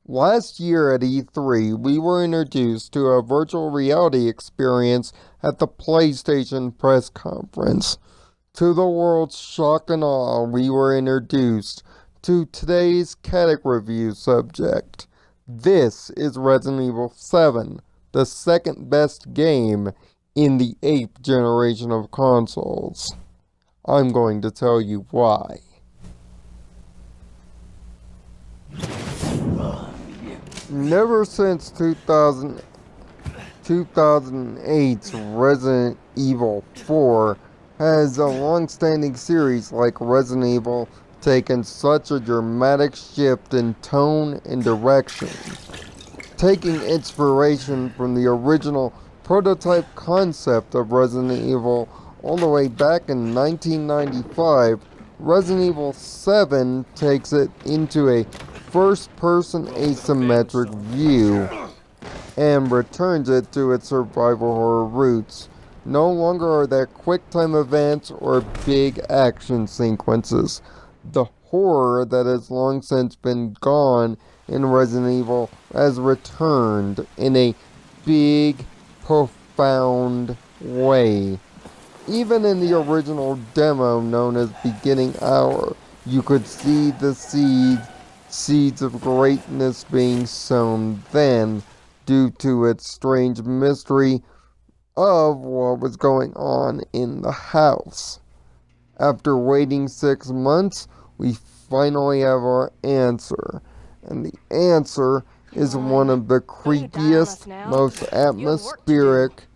Last year at E3, we were introduced to a virtual reality experience at the PlayStation press conference. To the world's shock and awe, we were introduced to today's Kadic review subject. This is Resident Evil 7, the second best game in the 8th generation of consoles. I'm going to tell you why. Never since 2008's Resident Evil 4 has a long-standing series like Resident Evil taken such a dramatic shift in tone and direction. Taking inspiration from the original prototype concept of Resident Evil all the way back in 1995, Resident Evil 7 takes it into a first-person asymmetric view and returns it to its survival horror roots. No longer are there quick-time events or big action sequences. The horror that has long since been gone in Resident Evil has returned in a big, profound way. Even in the original demo known as Beginning Hour, you could see the seeds of greatness being sown then due to its strange mystery of what was going on in the house. After waiting 6 months, we finally have our answer. And the answer is one of the creepiest, most atmospheric,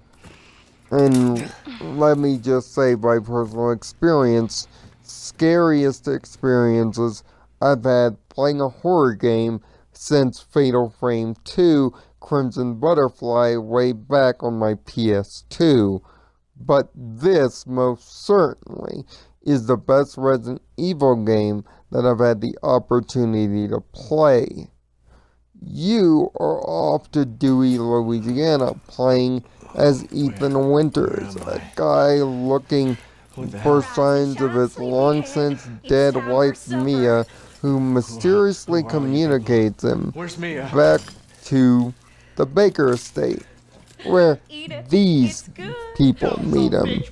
and let me just say by personal experience, scariest experiences I've had playing a horror game since Fatal Frame 2 Crimson Butterfly way back on my PS2. But this most certainly is the best Resident Evil game that I've had the opportunity to play. You are off to Dewey, Louisiana, playing as Ethan Winters, a guy looking for signs of his long since dead wife Mia, who mysteriously communicates him back to the Baker estate, where these people meet him.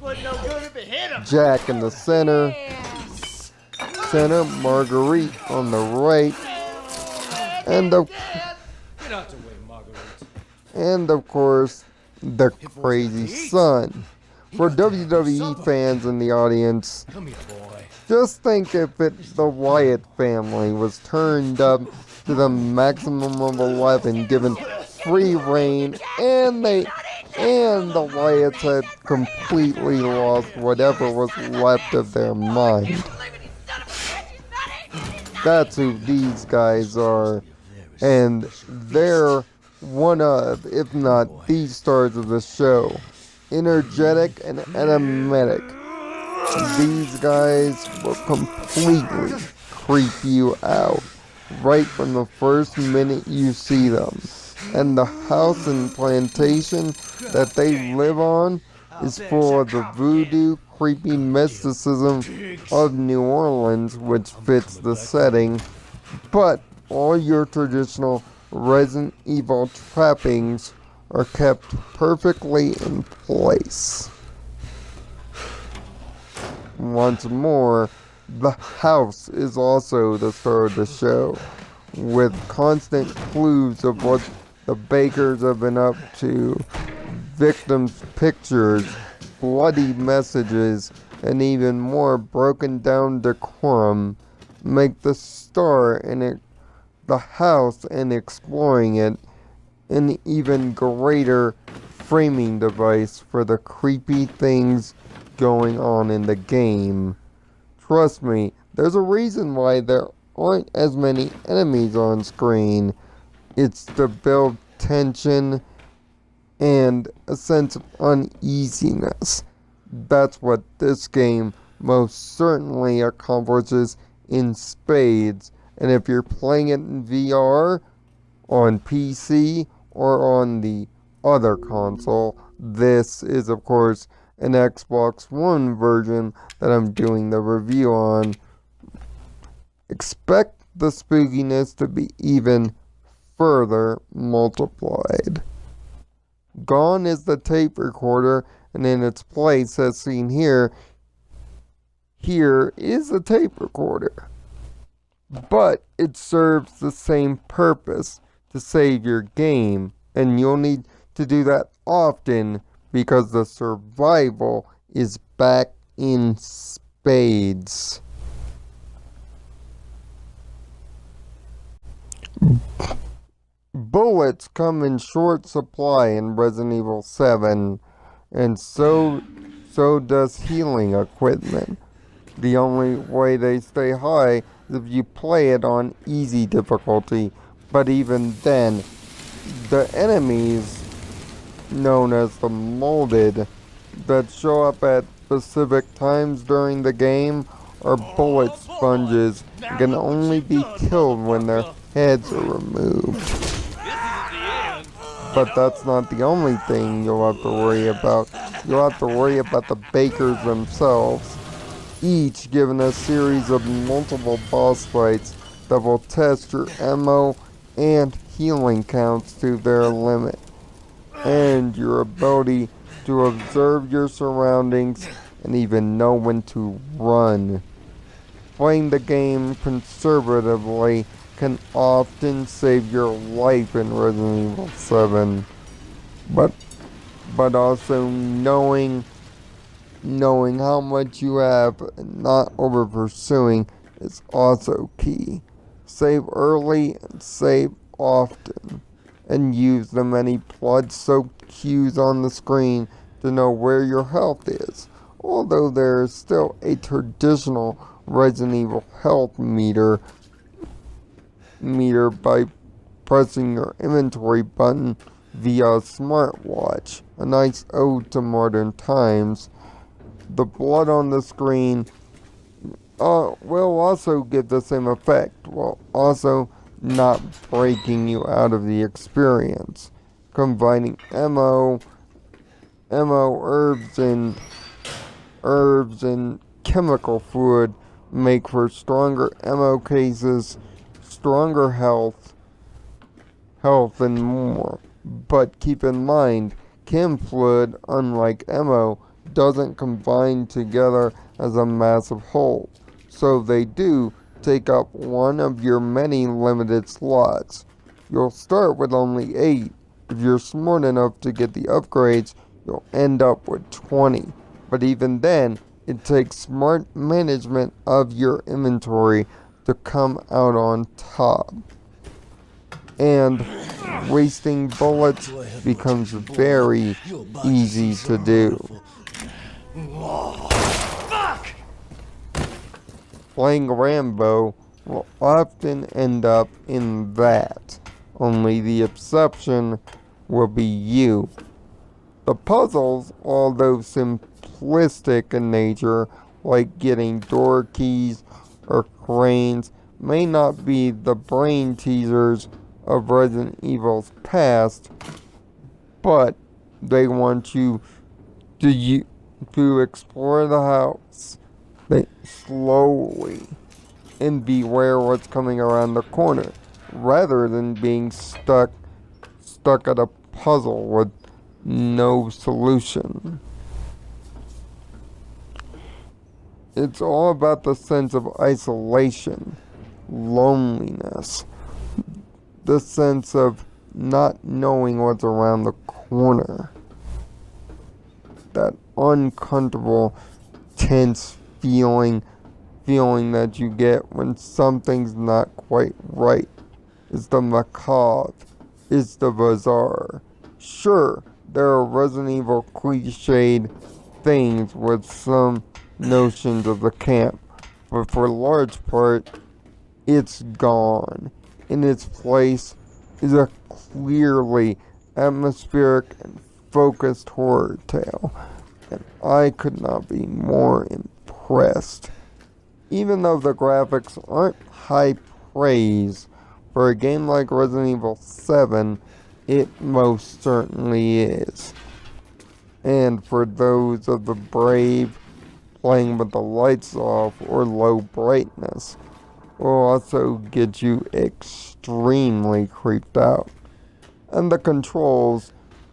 Jack in the center, Marguerite on the right, and of course, the crazy son. For WWE fans in the audience, just think if the Wyatt family was turned up to the maximum of 11, given free reign, and the Wyatts had completely lost whatever was left of their mind. That's who these guys are, and they're one of, if not the stars of the show. Energetic and animatic. These guys will completely creep you out right from the first minute you see them. And the house and plantation that they live on is full of the voodoo, creepy mysticism of New Orleans, which fits the setting. But all your traditional Resident Evil trappings are kept perfectly in place. Once more, the house is also the star of the show, with constant clues of what the Bakers have been up to, victims' pictures, bloody messages, and even more broken down decorum make the star in the house and exploring it an even greater framing device for the creepy things going on in the game. Trust me, there's a reason why there aren't as many enemies on screen. It's to build tension and a sense of uneasiness. That's what this game most certainly accomplishes in spades. And if you're playing it in VR, on PC, or on the other console, this is of course an Xbox One version that I'm doing the review on. Expect the spookiness to be even further multiplied. Gone is the tape recorder, and in its place, as seen here is a tape recorder. But it serves the same purpose, to save your game, and you'll need to do that often because the survival is back in spades. Bullets come in short supply in Resident Evil 7, and so does healing equipment. The only way they stay high is if you play it on easy difficulty, but even then, the enemies, known as the molded, that show up at specific times during the game are bullet sponges and can only be killed when their heads are removed. But that's not the only thing you'll have to worry about. You'll have to worry about the bakers themselves, each given a series of multiple boss fights that will test your ammo and healing counts to their limit, and your ability to observe your surroundings and even know when to run. Playing the game conservatively can often save your life in Resident Evil 7, but also knowing how much you have and not over pursuing is also key. Save early and save often, and use the many blood-soaked cues on the screen to know where your health is. Although there is still a traditional Resident Evil health meter by pressing your inventory button via a smartwatch, a nice ode to modern times. The blood on the screen will also give the same effect, while also not breaking you out of the experience. Combining ammo, herbs, and chemical fluid make for stronger ammo cases, stronger health, and more. But keep in mind, chem fluid, unlike ammo, doesn't combine together as a massive whole, so they do take up one of your many limited slots. You'll start with only 8. If you're smart enough to get the upgrades, you'll end up with 20. But even then, it takes smart management of your inventory to come out on top. And wasting bullets becomes very easy to do. Playing Rambo will often end up in that, only the exception will be you. The puzzles, although simplistic in nature, like getting door keys or cranes, may not be the brain teasers of Resident Evil's past, but they want you to explore the house slowly and beware what's coming around the corner, rather than being stuck at a puzzle with no solution. It's all about the sense of isolation, loneliness, the sense of not knowing what's around the corner. That uncomfortable, tense feeling that you get when something's not quite right. It's the macabre. It's the bizarre. Sure, there are Resident Evil cliched things with some notions of the camp, but for a large part, it's gone. In its place is a clearly atmospheric and focused horror tale, and I could not be more impressed. Even though the graphics aren't high praise, for a game like Resident Evil 7, it most certainly is. And for those of the brave playing with the lights off or low brightness, will also get you extremely creeped out. And the controls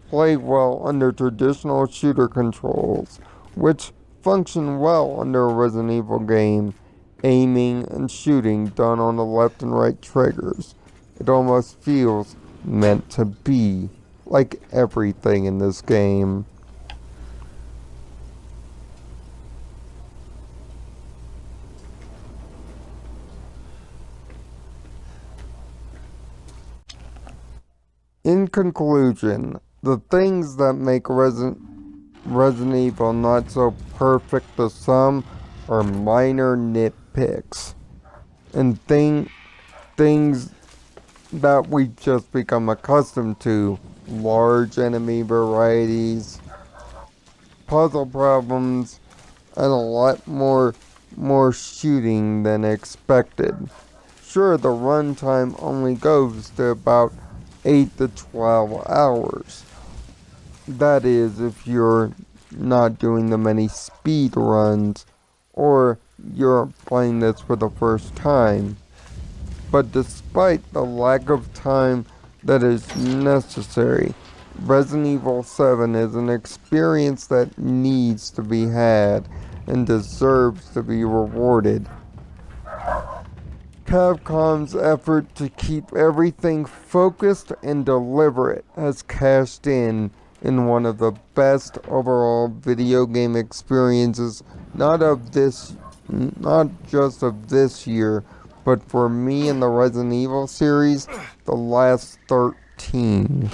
play well under traditional shooter controls, which function well under a Resident Evil game, aiming and shooting done on the left and right triggers. It almost feels meant to be, like everything in this game. In conclusion, the things that make Resident Evil not so perfect to some are minor nitpicks and things that we've just become accustomed to. Large enemy varieties, puzzle problems, and a lot more shooting than expected. Sure, the runtime only goes to about 8 to 12 hours. That is, if you're not doing the many speed runs or you're playing this for the first time. But despite the lack of time that is necessary, Resident Evil 7 is an experience that needs to be had and deserves to be rewarded. Capcom's effort to keep everything focused and deliberate has cashed in one of the best overall video game experiences, not just of this year, but for me in the Resident Evil series, the last 13.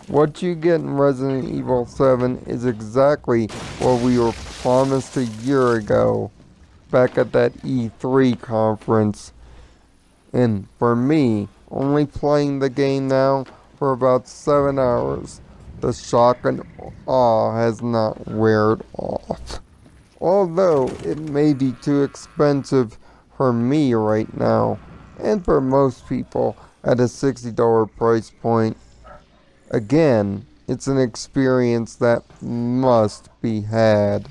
What you get in Resident Evil 7 is exactly what we were promised a year ago, back at that E3 conference. And for me, only playing the game now for about 7 hours, the shock and awe has not weared off. Although it may be too expensive for me right now, and for most people at a $60 price point. Again, it's an experience that must be had.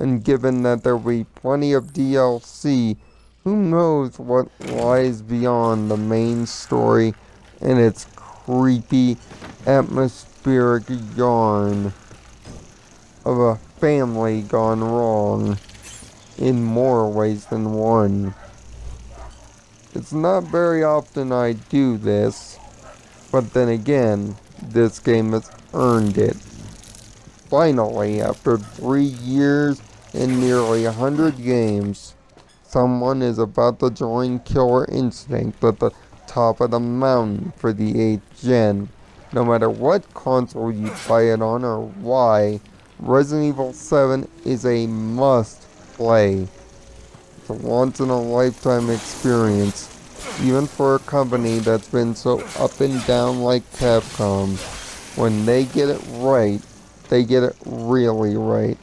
And given that there will be plenty of DLC, who knows what lies beyond the main story and its creepy, atmospheric yarn of a family gone wrong in more ways than one. It's not very often I do this, but then again, this game has earned it. Finally, after 3 years and nearly 100 games, someone is about to join Killer Instinct at the top of the mountain for the 8th gen. No matter what console you play it on or why, Resident Evil 7 is a must play. It's a once in a lifetime experience, even for a company that's been so up and down like Capcom. When they get it right, they get it really right.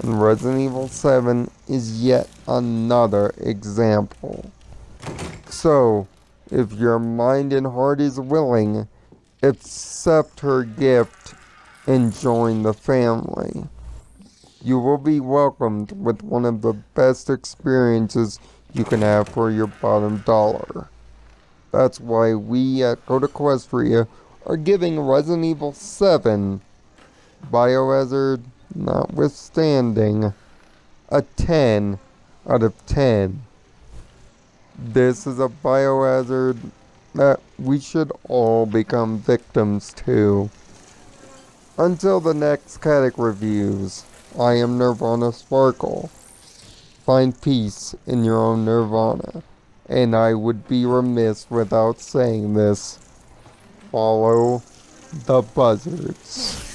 And Resident Evil 7 is yet another example. So, if your mind and heart is willing, accept her gift and join the family. You will be welcomed with one of the best experiences you can have for your bottom dollar. That's why we at Code Equestria are giving Resident Evil 7, Biohazard notwithstanding, a 10 out of 10. This is a biohazard that we should all become victims to. Until the next Kadic reviews, I am Nirvana Sparkle. Find peace in your own nirvana, and I would be remiss without saying this. Follow the buzzards.